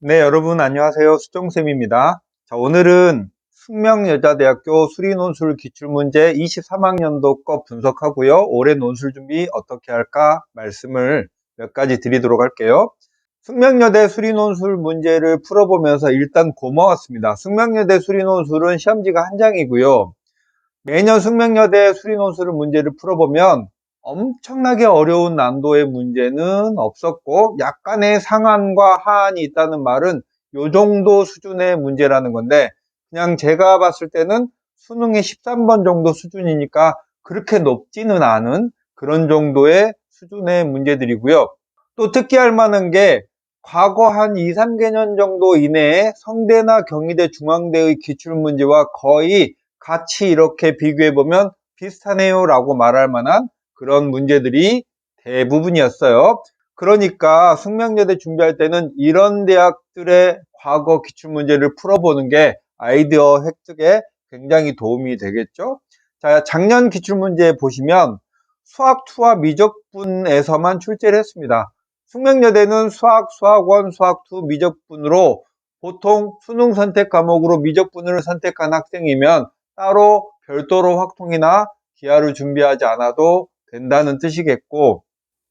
네, 여러분 안녕하세요. 수정쌤입니다. 자, 오늘은 숙명여자대학교 수리논술 기출문제 23학년도 거 분석하고요. 올해 논술 준비 어떻게 할까 말씀을 몇 가지 드리도록 할게요. 숙명여대 수리논술 문제를 풀어보면서 일단 고마웠습니다. 숙명여대 수리논술은 시험지가 한 장이고요. 매년 숙명여대 수리논술 문제를 풀어보면 엄청나게 어려운 난도의 문제는 없었고 약간의 상한과 하한이 있다는 말은 요 정도 수준의 문제라는 건데, 그냥 제가 봤을 때는 수능의 13번 정도 수준이니까 그렇게 높지는 않은 그런 정도의 수준의 문제들이고요. 또 특기할 만한 게 과거 한 2, 3개년 정도 이내에 성대나 경희대, 중앙대의 기출문제와 거의 같이 이렇게 비교해보면 비슷하네요 라고 말할 만한 그런 문제들이 대부분이었어요. 그러니까 숙명여대 준비할 때는 이런 대학들의 과거 기출문제를 풀어보는 게 아이디어 획득에 굉장히 도움이 되겠죠. 자, 작년 기출문제 보시면 수학2와 미적분에서만 출제를 했습니다. 숙명여대는 수학, 수학원, 수학2, 미적분으로 보통 수능 선택 과목으로 미적분을 선택한 학생이면 따로 별도로 확통이나 기하를 준비하지 않아도 된다는 뜻이겠고,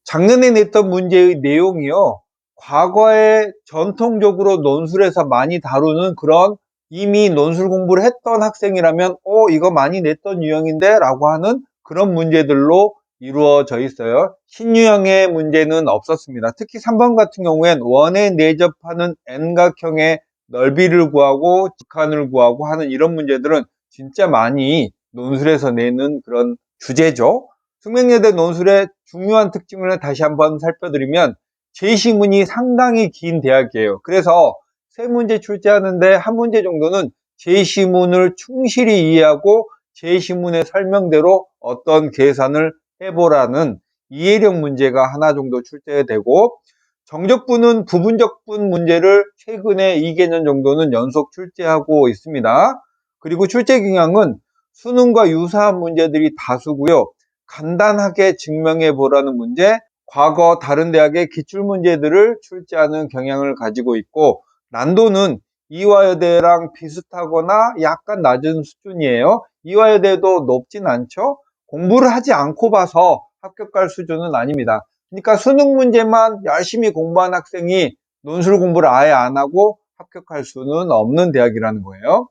작년에 냈던 문제의 내용이요, 과거에 전통적으로 논술에서 많이 다루는 그런 이미 논술 공부를 했던 학생이라면 이거 많이 냈던 유형인데 라고 하는 그런 문제들로 이루어져 있어요. 신유형의 문제는 없었습니다. 특히 3번 같은 경우엔 원에 내접하는 N각형의 넓이를 구하고 직한을 구하고 하는 이런 문제들은 진짜 많이 논술에서 내는 그런 주제죠. 숙명여대 논술의 중요한 특징을 다시 한번 살펴드리면 제시문이 상당히 긴 대학이에요. 그래서 세 문제 출제하는데 한 문제 정도는 제시문을 충실히 이해하고 제시문의 설명대로 어떤 계산을 해보라는 이해력 문제가 하나 정도 출제되고, 정적분은 부분적분 문제를 최근에 2개년 정도는 연속 출제하고 있습니다. 그리고 출제 경향은 수능과 유사한 문제들이 다수고요. 간단하게 증명해 보라는 문제, 과거 다른 대학의 기출문제들을 출제하는 경향을 가지고 있고, 난도는 이화여대랑 비슷하거나 약간 낮은 수준이에요. 이화여대도 높진 않죠. 공부를 하지 않고 봐서 합격할 수준은 아닙니다. 그러니까 수능 문제만 열심히 공부한 학생이 논술 공부를 아예 안 하고 합격할 수는 없는 대학이라는 거예요.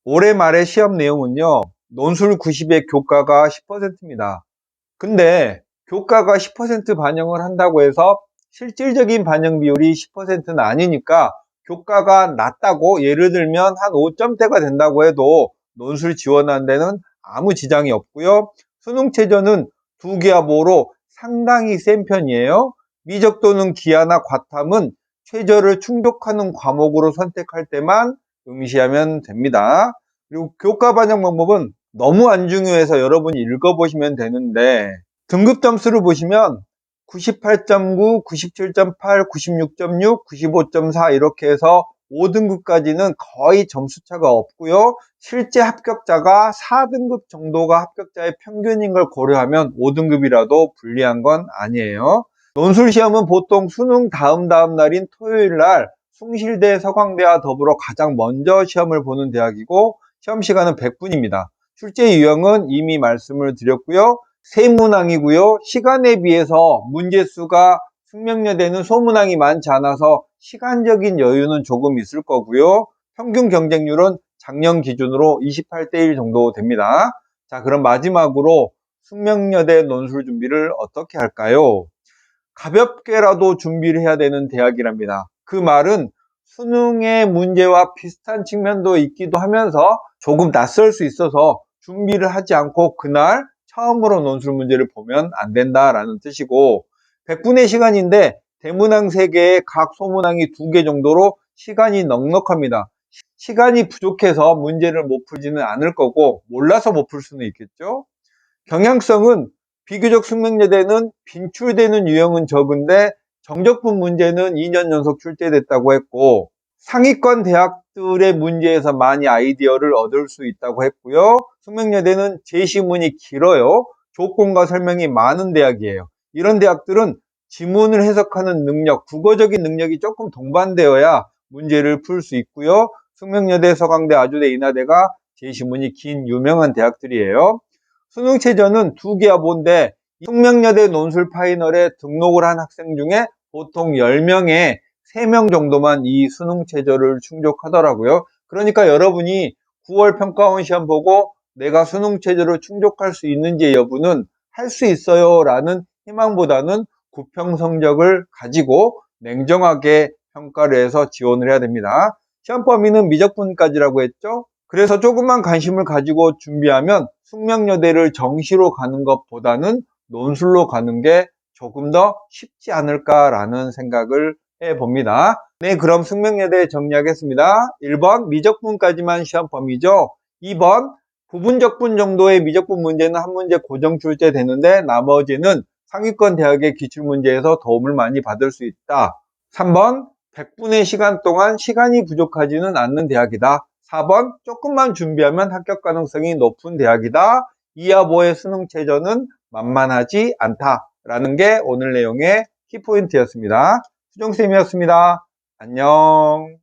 올해 말의 시험 내용은요, 논술 90에 교과가 10%입니다. 근데 교과가 10% 반영을 한다고 해서 실질적인 반영 비율이 10%는 아니니까, 교과가 낮다고 예를 들면 한 5점대가 된다고 해도 논술 지원하는 데는 아무 지장이 없고요. 수능 최저는 2기하 모로 상당히 센 편이에요. 미적 또는 기하나 과탐은 최저를 충족하는 과목으로 선택할 때만 응시하면 됩니다. 그리고 교과 반영 방법은 너무 안 중요해서 여러분이 읽어보시면 되는데, 등급 점수를 보시면 98.9, 97.8, 96.6, 95.4 이렇게 해서 5등급까지는 거의 점수차가 없고요. 실제 합격자가 4등급 정도가 합격자의 평균인 걸 고려하면 5등급이라도 불리한 건 아니에요. 논술 시험은 보통 수능 다음 날인 토요일 날 숭실대, 서강대와 더불어 가장 먼저 시험을 보는 대학이고, 시험 시간은 100분입니다. 출제 유형은 이미 말씀을 드렸고요. 세문항이고요. 시간에 비해서 문제수가 숙명여대는 소문항이 많지 않아서 시간적인 여유는 조금 있을 거고요. 평균 경쟁률은 작년 기준으로 28대 1 정도 됩니다. 자, 그럼 마지막으로 숙명여대 논술 준비를 어떻게 할까요? 가볍게라도 준비를 해야 되는 대학이랍니다. 그 말은 수능의 문제와 비슷한 측면도 있기도 하면서 조금 낯설 수 있어서 준비를 하지 않고 그날 처음으로 논술 문제를 보면 안 된다라는 뜻이고, 100분의 시간인데 대문항 3개에 각 소문항이 2개 정도로 시간이 넉넉합니다. 시간이 부족해서 문제를 못 풀지는 않을 거고, 몰라서 못 풀 수는 있겠죠. 경향성은 비교적 숙명여대는 빈출되는 유형은 적은데 정적분 문제는 2년 연속 출제됐다고 했고, 상위권 대학들의 문제에서 많이 아이디어를 얻을 수 있다고 했고요. 숙명여대는 제시문이 길어요. 조건과 설명이 많은 대학이에요. 이런 대학들은 지문을 해석하는 능력, 국어적인 능력이 조금 동반되어야 문제를 풀 수 있고요. 숙명여대, 서강대, 아주대, 인하대가 제시문이 긴 유명한 대학들이에요. 수능 최저는 2개와 본데 숙명여대 논술 파이널에 등록을 한 학생 중에 보통 10명에 3명 정도만 이 수능 최저를 충족하더라고요. 그러니까 여러분이 9월 평가원 시험 보고 내가 수능 최저를 충족할 수 있는지 여부는 할 수 있어요 라는 희망보다는 구평 성적을 가지고 냉정하게 평가를 해서 지원을 해야 됩니다. 시험 범위는 미적분까지라고 했죠. 그래서 조금만 관심을 가지고 준비하면 숙명여대를 정시로 가는 것보다는 논술로 가는 게 조금 더 쉽지 않을까라는 생각을 해봅니다. 네, 그럼 숙명여대 정리하겠습니다. 1번 미적분까지만 시험 범위죠. 2번 부분적분 정도의 미적분 문제는 한 문제 고정 출제되는데 나머지는 상위권 대학의 기출문제에서 도움을 많이 받을 수 있다. 3번 100분의 시간 동안 시간이 부족하지는 않는 대학이다. 4번 조금만 준비하면 합격 가능성이 높은 대학이다. 2와 5의 수능 최저는 만만하지 않다라는 게 오늘 내용의 키포인트였습니다. 수정쌤이었습니다. 안녕.